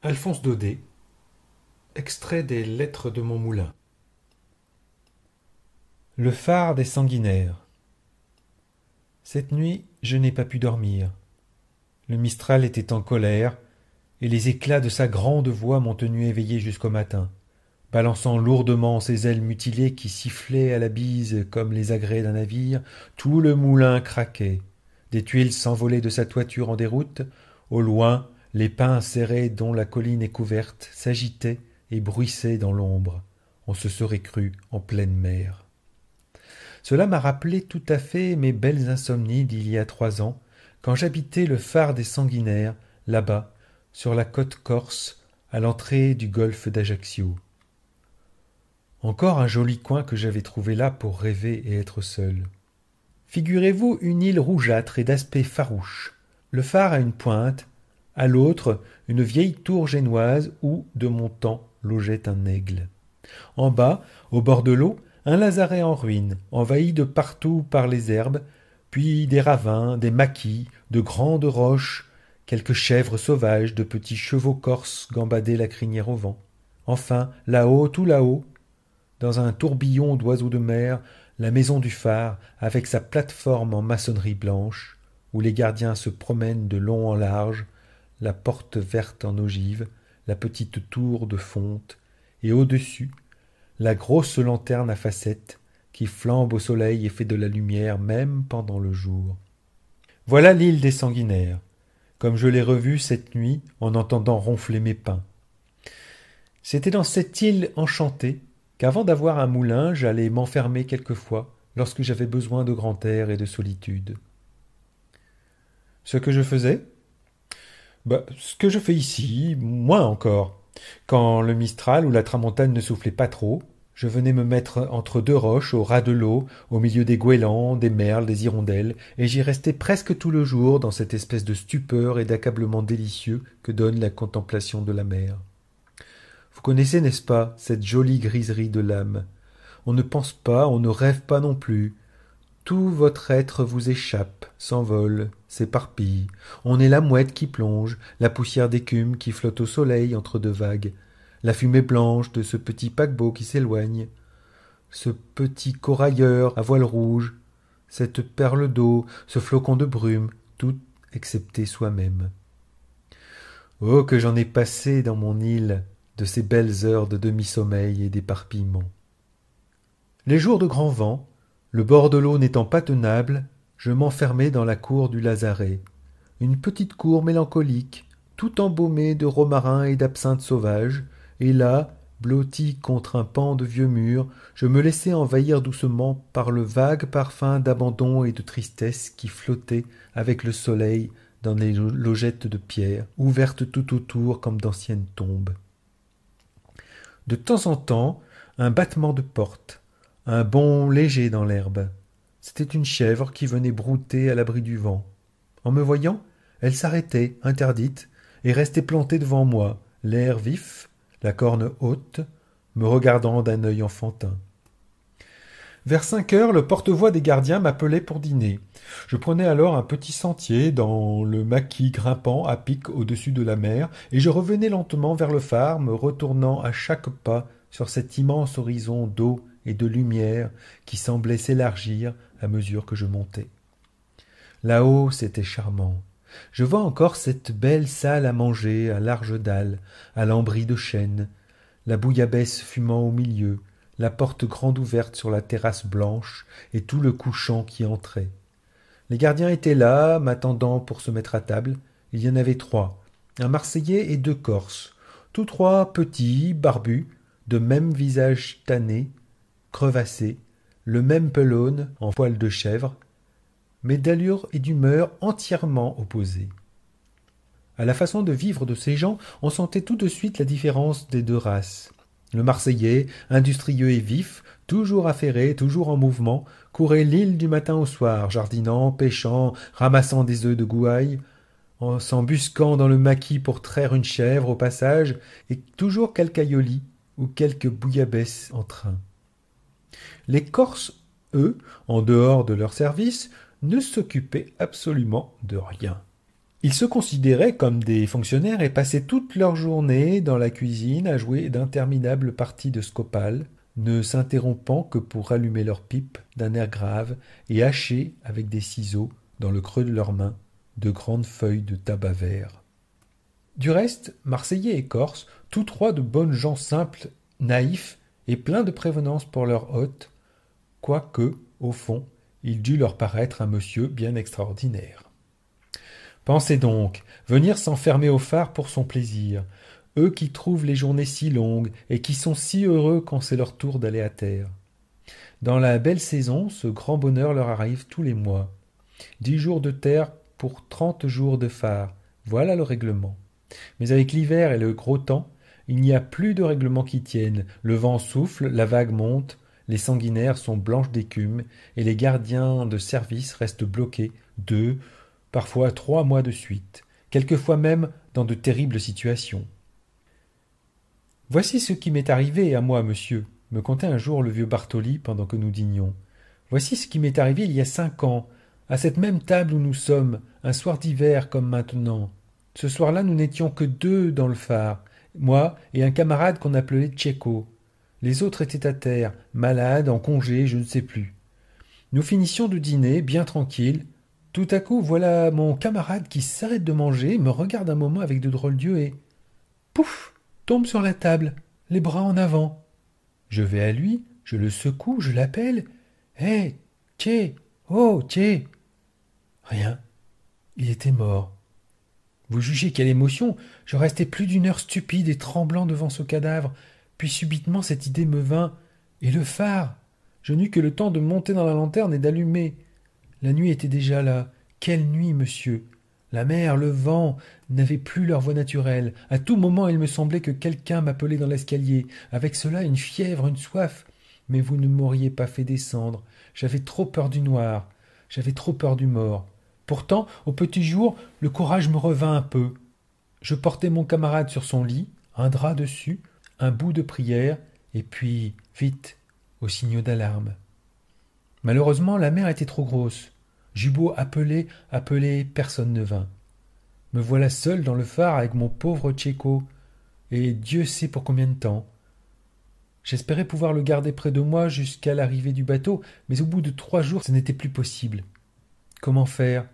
Alphonse Daudet, extrait des Lettres de mon moulin. Le phare des sanguinaires. Cette nuit, je n'ai pas pu dormir. Le Mistral était en colère, et les éclats de sa grande voix m'ont tenu éveillé jusqu'au matin, balançant lourdement ses ailes mutilées qui sifflaient à la bise comme les agrès d'un navire. Tout le moulin craquait. Des tuiles s'envolaient de sa toiture en déroute. Au loin, les pins serrés dont la colline est couverte s'agitaient et bruissaient dans l'ombre. On se serait cru en pleine mer. Cela m'a rappelé tout à fait mes belles insomnies d'il y a 3 ans, quand j'habitais le phare des Sanguinaires, là-bas, sur la côte corse, à l'entrée du golfe d'Ajaccio. Encore un joli coin que j'avais trouvé là pour rêver et être seul. Figurez-vous une île rougeâtre et d'aspect farouche. Le phare a une pointe, à l'autre une vieille tour génoise où, de mon temps, logeait un aigle. En bas, au bord de l'eau, un lazaret en ruine, envahi de partout par les herbes, puis des ravins, des maquis, de grandes roches, quelques chèvres sauvages, de petits chevaux corses gambadaient la crinière au vent. Enfin, là-haut, tout là-haut, dans un tourbillon d'oiseaux de mer, la maison du phare, avec sa plate-forme en maçonnerie blanche, où les gardiens se promènent de long en large, la porte verte en ogive, la petite tour de fonte, et au-dessus, la grosse lanterne à facettes qui flambe au soleil et fait de la lumière même pendant le jour. Voilà l'île des Sanguinaires, comme je l'ai revue cette nuit en entendant ronfler mes pins. C'était dans cette île enchantée qu'avant d'avoir un moulin, j'allais m'enfermer quelquefois lorsque j'avais besoin de grand air et de solitude. Ce que je faisais? Ce que je fais ici, moins encore. Quand le Mistral ou la Tramontane ne soufflaient pas trop, je venais me mettre entre deux roches, au ras de l'eau, au milieu des goélands, des merles, des hirondelles, et j'y restais presque tout le jour dans cette espèce de stupeur et d'accablement délicieux que donne la contemplation de la mer. Vous connaissez, n'est-ce pas, cette jolie griserie de l'âme? On ne pense pas, on ne rêve pas non plus. Tout votre être vous échappe, s'envole, s'éparpille. On est la mouette qui plonge, la poussière d'écume qui flotte au soleil entre deux vagues, la fumée blanche de ce petit paquebot qui s'éloigne, ce petit corailleur à voile rouge, cette perle d'eau, ce flocon de brume, tout excepté soi-même. Oh, que j'en ai passé dans mon île de ces belles heures de demi-sommeil et d'éparpillement. Les jours de grand vent, le bord de l'eau n'étant pas tenable, je m'enfermai dans la cour du lazaret, une petite cour mélancolique, tout embaumée de romarins et d'absinthes sauvages, et là, blotti contre un pan de vieux mur, je me laissai envahir doucement par le vague parfum d'abandon et de tristesse qui flottait avec le soleil dans les logettes de pierre, ouvertes tout autour comme d'anciennes tombes. De temps en temps, un battement de porte, un bond léger dans l'herbe. C'était une chèvre qui venait brouter à l'abri du vent. En me voyant, elle s'arrêtait, interdite, et restait plantée devant moi, l'air vif, la corne haute, me regardant d'un œil enfantin. Vers 5 heures, le porte-voix des gardiens m'appelait pour dîner. Je prenais alors un petit sentier dans le maquis grimpant à pic au-dessus de la mer, et je revenais lentement vers le phare, me retournant à chaque pas sur cet immense horizon d'eau et de lumière qui semblait s'élargir à mesure que je montais. Là-haut, c'était charmant. Je vois encore cette belle salle à manger à larges dalles, à lambris de chêne, la bouillabaisse fumant au milieu, la porte grande ouverte sur la terrasse blanche et tout le couchant qui entrait. Les gardiens étaient là, m'attendant pour se mettre à table. Il y en avait 3, un Marseillais et 2 Corses, tous 3 petits, barbus, de même visage tanné, crevassé, le même pelone en poil de chèvre, mais d'allure et d'humeur entièrement opposées. À la façon de vivre de ces gens, on sentait tout de suite la différence des 2 races. Le Marseillais, industrieux et vif, toujours affairé, toujours en mouvement, courait l'île du matin au soir, jardinant, pêchant, ramassant des œufs de gouaille, en s'embusquant dans le maquis pour traire une chèvre au passage, et toujours quelque aïoli ou quelque bouillabaisse en train. Les Corses, eux, en dehors de leur service, ne s'occupaient absolument de rien. Ils se considéraient comme des fonctionnaires et passaient toute leur journée dans la cuisine à jouer d'interminables parties de Scopal, ne s'interrompant que pour rallumer leur pipe d'un air grave et hacher avec des ciseaux, dans le creux de leurs mains, de grandes feuilles de tabac vert. Du reste, Marseillais et Corses, tous trois de bonnes gens simples, naïfs et pleins de prévenance pour leur hôte, quoique, au fond, il dût leur paraître un monsieur bien extraordinaire. Pensez donc, venir s'enfermer au phare pour son plaisir, eux qui trouvent les journées si longues et qui sont si heureux quand c'est leur tour d'aller à terre. Dans la belle saison, ce grand bonheur leur arrive tous les mois. 10 jours de terre pour 30 jours de phare, voilà le règlement. Mais avec l'hiver et le gros temps, il n'y a plus de règlement qui tienne. Le vent souffle, la vague monte, les sanguinaires sont blanches d'écume, et les gardiens de service restent bloqués 2, parfois 3 mois de suite, quelquefois même dans de terribles situations. Voici ce qui m'est arrivé à moi, monsieur, me contait un jour le vieux Bartoli pendant que nous dînions. Voici ce qui m'est arrivé il y a 5 ans, à cette même table où nous sommes, un soir d'hiver comme maintenant. Ce soir-là, nous n'étions que 2 dans le phare, moi et un camarade qu'on appelait Tchéco. Les autres étaient à terre, malades, en congé, je ne sais plus. Nous finissions de dîner, bien tranquilles. Tout à coup, voilà mon camarade qui s'arrête de manger, me regarde un moment avec de drôles d'yeux et pouf, tombe sur la table, les bras en avant. Je vais à lui, je le secoue, je l'appelle. Hé, Tché, oh, Tché. Rien, il était mort. Vous jugez quelle émotion. Je restai plus d'une heure stupide et tremblant devant ce cadavre. Puis subitement cette idée me vint. Et le phare. Je n'eus que le temps de monter dans la lanterne et d'allumer. La nuit était déjà là. Quelle nuit, monsieur. La mer, le vent n'avaient plus leur voix naturelle. À tout moment il me semblait que quelqu'un m'appelait dans l'escalier. Avec cela une fièvre, une soif. Mais vous ne m'auriez pas fait descendre. J'avais trop peur du noir. J'avais trop peur du mort. Pourtant, au petit jour, le courage me revint un peu. Je portai mon camarade sur son lit, un drap dessus, un bout de prière, et puis, vite, au signaux d'alarme. Malheureusement, la mer était trop grosse. J'eus beau appeler, personne ne vint. Me voilà seul dans le phare avec mon pauvre Tchéco, et Dieu sait pour combien de temps. J'espérais pouvoir le garder près de moi jusqu'à l'arrivée du bateau, mais au bout de 3 jours, ce n'était plus possible. Comment faire?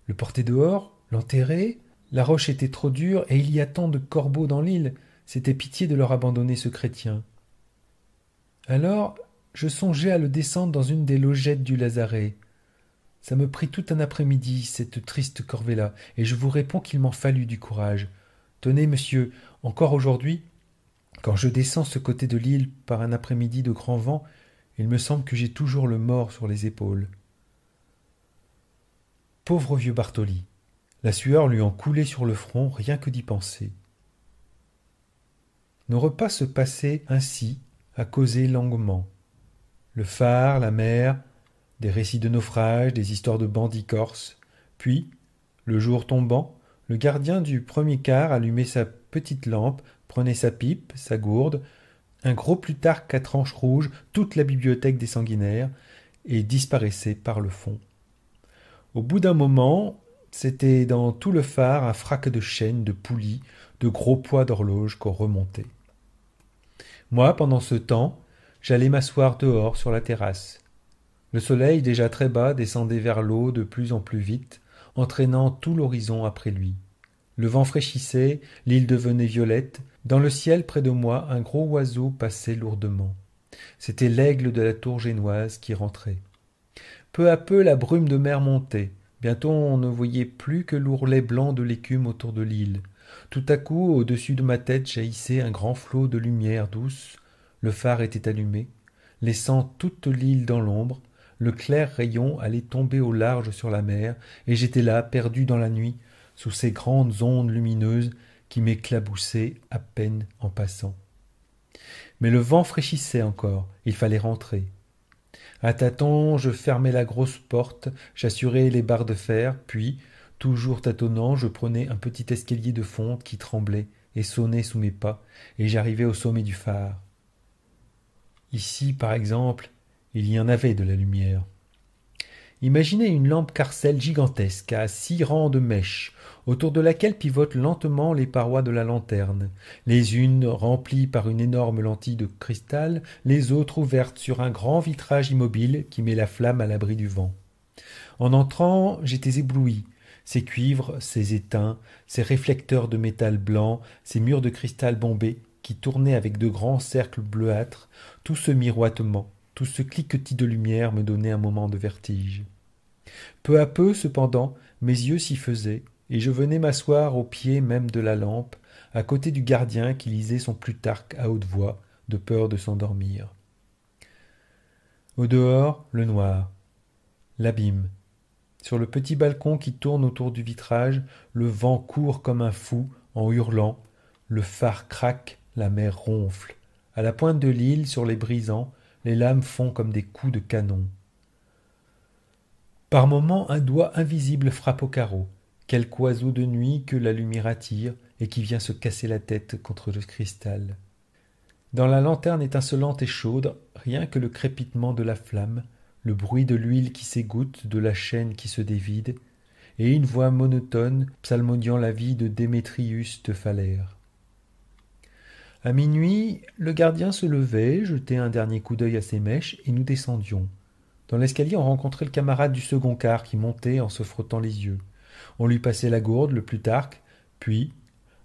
Le porter dehors? L'enterrer? La roche était trop dure, et il y a tant de corbeaux dans l'île, c'était pitié de leur abandonner ce chrétien. Alors, je songeais à le descendre dans une des logettes du lazaret. Ça me prit tout un après-midi, cette triste corvée-là, et je vous réponds qu'il m'en fallut du courage. Tenez, monsieur, encore aujourd'hui, quand je descends ce côté de l'île par un après-midi de grand vent, il me semble que j'ai toujours le mort sur les épaules. Pauvre vieux Bartoli, la sueur lui en coulait sur le front, rien que d'y penser. Nos repas se passaient ainsi, à causer longuement. Le phare, la mer, des récits de naufrages, des histoires de bandits corses. Puis, le jour tombant, le gardien du premier quart allumait sa petite lampe, prenait sa pipe, sa gourde, un gros Plutarque à tranches rouges, toute la bibliothèque des sanguinaires, et disparaissait par le fond. Au bout d'un moment, c'était dans tout le phare un frac de chaînes, de poulies, de gros poids d'horloge qu'on remontait. Moi, pendant ce temps, j'allais m'asseoir dehors sur la terrasse. Le soleil, déjà très bas, descendait vers l'eau de plus en plus vite, entraînant tout l'horizon après lui. Le vent fraîchissait, l'île devenait violette. Dans le ciel, près de moi, un gros oiseau passait lourdement. C'était l'aigle de la tour génoise qui rentrait. Peu à peu, la brume de mer montait. Bientôt, on ne voyait plus que l'ourlet blanc de l'écume autour de l'île. Tout à coup, au-dessus de ma tête jaillissait un grand flot de lumière douce. Le phare était allumé, laissant toute l'île dans l'ombre. Le clair rayon allait tomber au large sur la mer, et j'étais là, perdu dans la nuit, sous ces grandes ondes lumineuses qui m'éclaboussaient à peine en passant. Mais le vent fraîchissait encore, il fallait rentrer. À tâtons, je fermai la grosse porte, j'assurai les barres de fer, puis, toujours tâtonnant, je prenais un petit escalier de fonte qui tremblait et sonnait sous mes pas, et j'arrivai au sommet du phare. Ici, par exemple, il y en avait de la lumière. Imaginez une lampe carcel gigantesque à 6 rangs de mèches, autour de laquelle pivotent lentement les parois de la lanterne, les unes remplies par une énorme lentille de cristal, les autres ouvertes sur un grand vitrage immobile qui met la flamme à l'abri du vent. En entrant, j'étais ébloui. Ces cuivres, ces étains, ces réflecteurs de métal blanc, ces murs de cristal bombé qui tournaient avec de grands cercles bleuâtres, tout ce miroitement, tout ce cliquetis de lumière me donnait un moment de vertige. Peu à peu, cependant, mes yeux s'y faisaient, et je venais m'asseoir au pied même de la lampe, à côté du gardien qui lisait son Plutarque à haute voix, de peur de s'endormir. Au dehors, le noir, l'abîme. Sur le petit balcon qui tourne autour du vitrage, le vent court comme un fou, en hurlant, le phare craque, la mer ronfle. À la pointe de l'île, sur les brisants, les lames font comme des coups de canon. Par moments, un doigt invisible frappe au carreau, quelque oiseau de nuit que la lumière attire et qui vient se casser la tête contre le cristal. Dans la lanterne étincelante et chaude, rien que le crépitement de la flamme, le bruit de l'huile qui s'égoutte, de la chaîne qui se dévide, et une voix monotone psalmodiant la vie de Démétrius de Phalère. À minuit, le gardien se levait, jetait un dernier coup d'œil à ses mèches, et nous descendions. Dans l'escalier, on rencontrait le camarade du second quart qui montait en se frottant les yeux. On lui passait la gourde, le Plutarque, puis,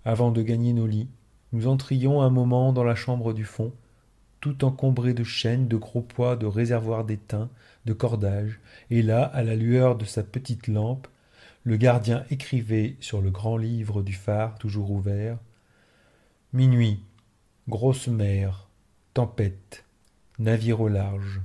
avant de gagner nos lits, nous entrions un moment dans la chambre du fond, tout encombrée de chaînes, de gros poids, de réservoirs d'étain, de cordages, et là, à la lueur de sa petite lampe, le gardien écrivait sur le grand livre du phare toujours ouvert « Minuit, grosse mer, tempête, navire au large.